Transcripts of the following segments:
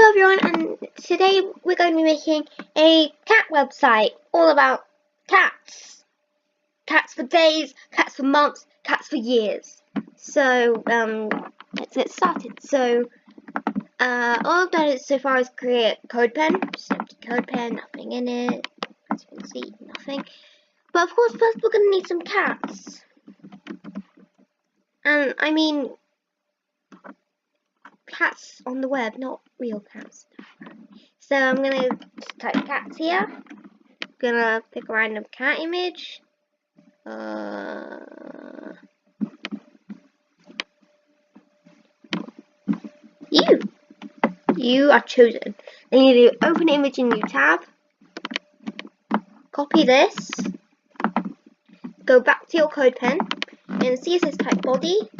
Hello everyone, and today we're going to be making a cat website all about cats. Cats for days, cats for months, cats for years. So let's get started. So all I've done so far is create Codepen, just empty Codepen, nothing in it. As you can see, nothing. But of course, first we're going to need some cats. And I mean cats on the web, not real cats. So I'm gonna type cats here. Gonna pick a random cat image. You are chosen. Then you do open image in new tab. Copy this. Go back to your Codepen. And CSS type body.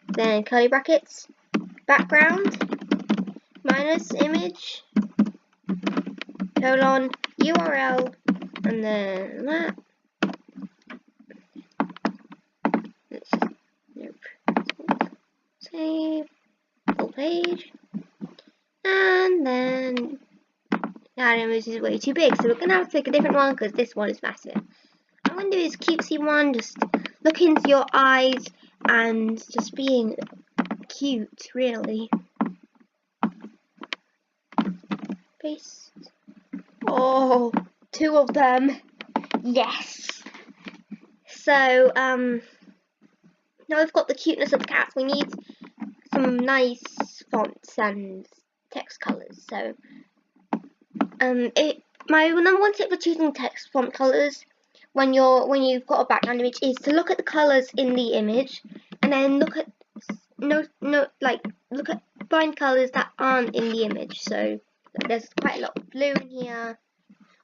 Then curly brackets. Background. Minus image. Colon. URL. And then that. Save. Full page. And then that image is way too big, so we're gonna have to pick a different one because this one is massive. I'm gonna do this cutesy one, just look into your eyes and just being cute, really. Paste. Oh, 2 of them. Yes. So now we've got the cuteness of the cats. We need some nice fonts and text colors. So my number one tip for choosing text font colors when you've got a background image is to look at the colors in the image and then look at look at blind colors that aren't in the image. So there's quite a lot of blue in here,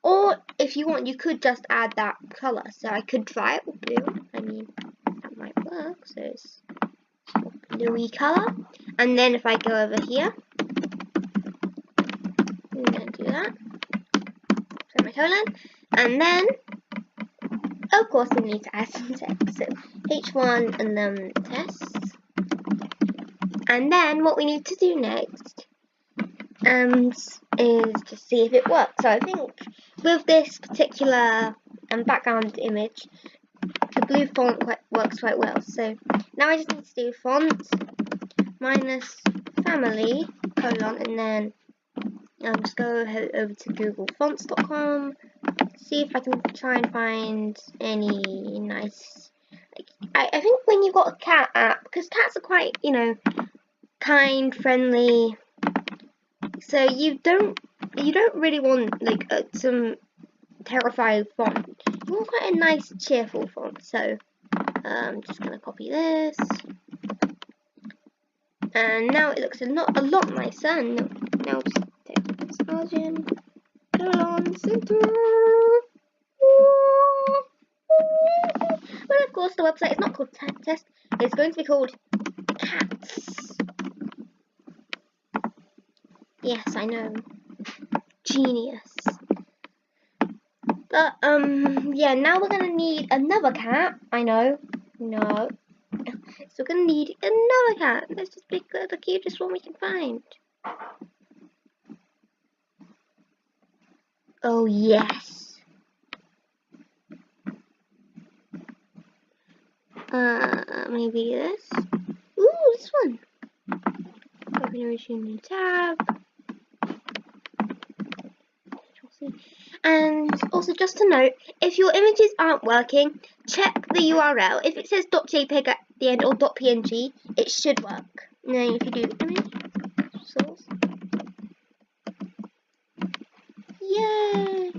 or if you want you could just add that color. So I could try it with blue. I mean that might work. So it's bluey color, and then if I go over here and then do that, semicolon, and then of course we need to add some text. So h1 and then tests, and then what we need to do next is to see if it works. So I think with this particular background image, the blue font works quite well. So now I just need to do font minus family colon, and then just go over to googlefonts.com, see if I can try and find any nice. I think when you've got a cat app, because cats are quite, kind, friendly. So you don't really want like some terrifying font. You want quite a nice, cheerful font. So I'm just gonna copy this, and now it looks a lot nicer. And now just take this margin, colon, center. But of course, the website is not called test. It's going to be called cats. Yes, I know. Genius. But, yeah, now we're gonna need another cat. I know. No. So we're gonna need another cat. Let's just pick the cutest one we can find. Oh, yes. Maybe this. Ooh, this one. Open image in new tab. And also just to note, if your images aren't working, check the URL. If it says .jpeg at the end or .png, it should work. And then if you do image source, yay!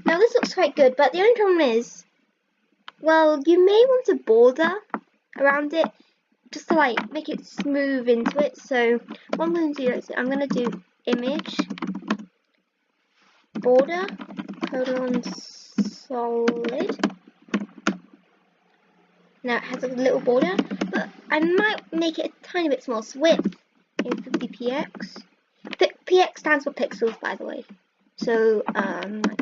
Now this looks quite good, but the only problem is, well, you may want a border around it just to make it smooth into it. So what I'm going to do is I'm going to do image border colon solid. Now it has a little border, but I might make it a tiny bit small. So width is 50px. Px stands for pixels, by the way. So 500.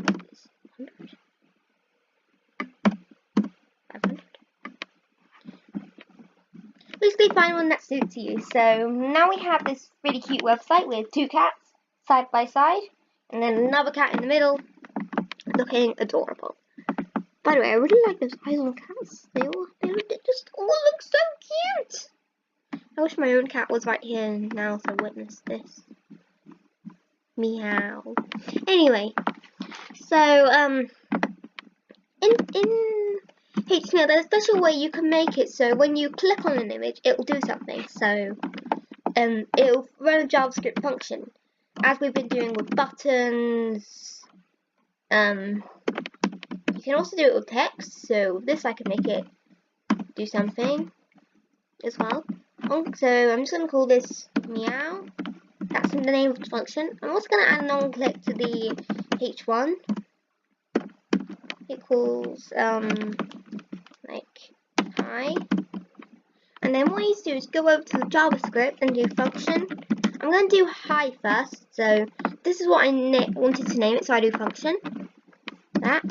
basically find one that suits you. So now we have this really cute website with 2 cats side by side, and then another cat in the middle, looking adorable. By the way, I really like those eyes on cats. They just all look so cute. I wish my own cat was right here now to witness this. Meow. Anyway, so in HTML, there's a special way you can make it so when you click on an image, it will do something. So it'll run a JavaScript function, as we've been doing with buttons. You can also do it with text. So with this, I can make it do something as well. So I'm just going to call this meow. That's the name of the function. I'm also going to add an on-click to the h1 equals like hi. And then what you do is go over to the JavaScript and do function. I'm going to do hi first. So this is what I wanted to name it, so I do function. That.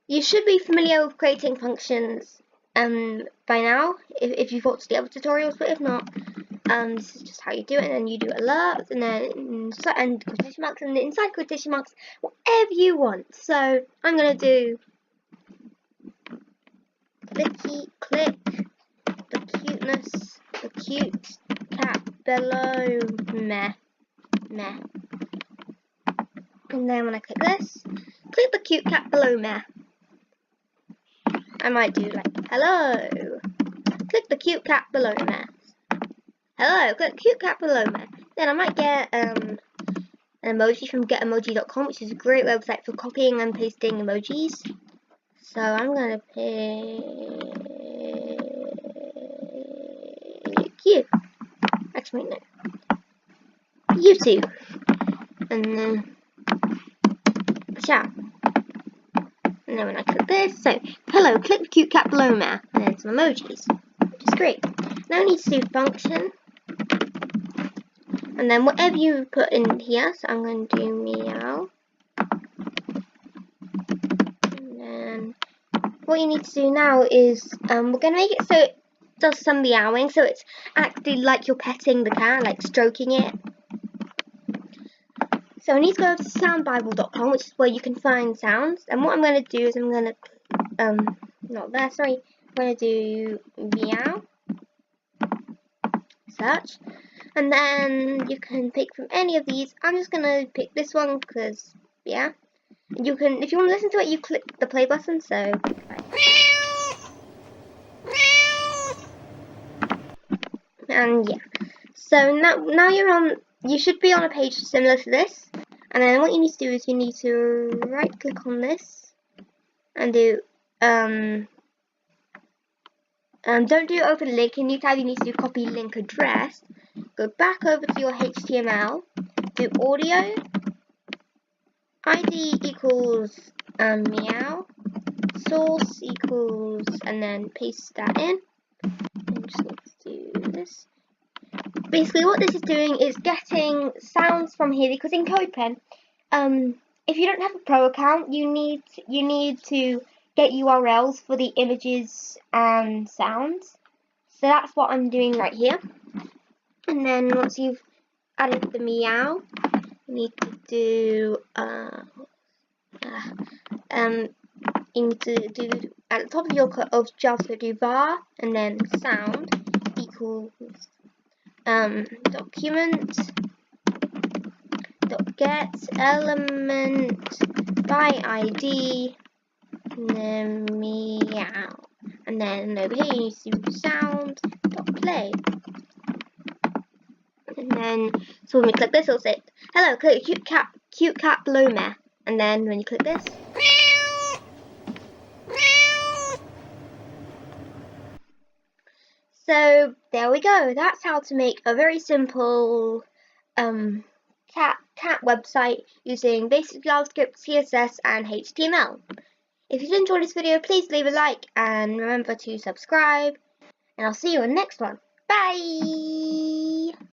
You should be familiar with creating functions by now, if you've watched the other tutorials, but if not, this is just how you do it. And then you do alerts, and then and quotation marks, and inside quotation marks, whatever you want. So I'm gonna do click the cuteness, the cute cat below meh. And then when I click this, click the cute cat below meh. I might do like, hello, click the cute cat below me. Hello, click the cute cat below me. Then I might get an emoji from getemoji.com, which is a great website for copying and pasting emojis. So I'm going to pick you. Actually, no. YouTube. And then, ciao. And then when I click this, so hello, click the cute cat below me, and then some emojis, which is great. Now I need to do function, and then whatever you put in here, so I'm going to do meow, and then what you need to do now is, we're going to make it so it does some meowing, so it's actually like you're petting the cat, like stroking it. So I need to go to soundbible.com, which is where you can find sounds. And what I'm going to do is I'm going to, not there, sorry. I'm going to do meow, search. And then you can pick from any of these. I'm just going to pick this one because, yeah. You can, if you want to listen to it, you click the play button. So, and yeah. So now you're on, you should be on a page similar to this. And then what you need to do is you need to right click on this and do don't do open link. You need to do copy link address. Go back over to your HTML, do audio, ID equals meow, source equals, and then paste that in. And just need to do this. Basically what this is doing is getting sounds from here, because in Codepen, if you don't have a pro account, you need to get URLs for the images and sounds. So that's what I'm doing right here. And then once you've added the meow, you need to do you need to do at the top of your JavaScript, do var and then sound equals document get element by ID and then meow, and then over here you need to do sound play, and then so when we click this it'll say hello, click cute cat below me, and then when you click this, so there we go. That's how to make a very simple cat website using basic JavaScript, CSS, and HTML. If you did enjoy this video, please leave a like and remember to subscribe. And I'll see you in the next one. Bye!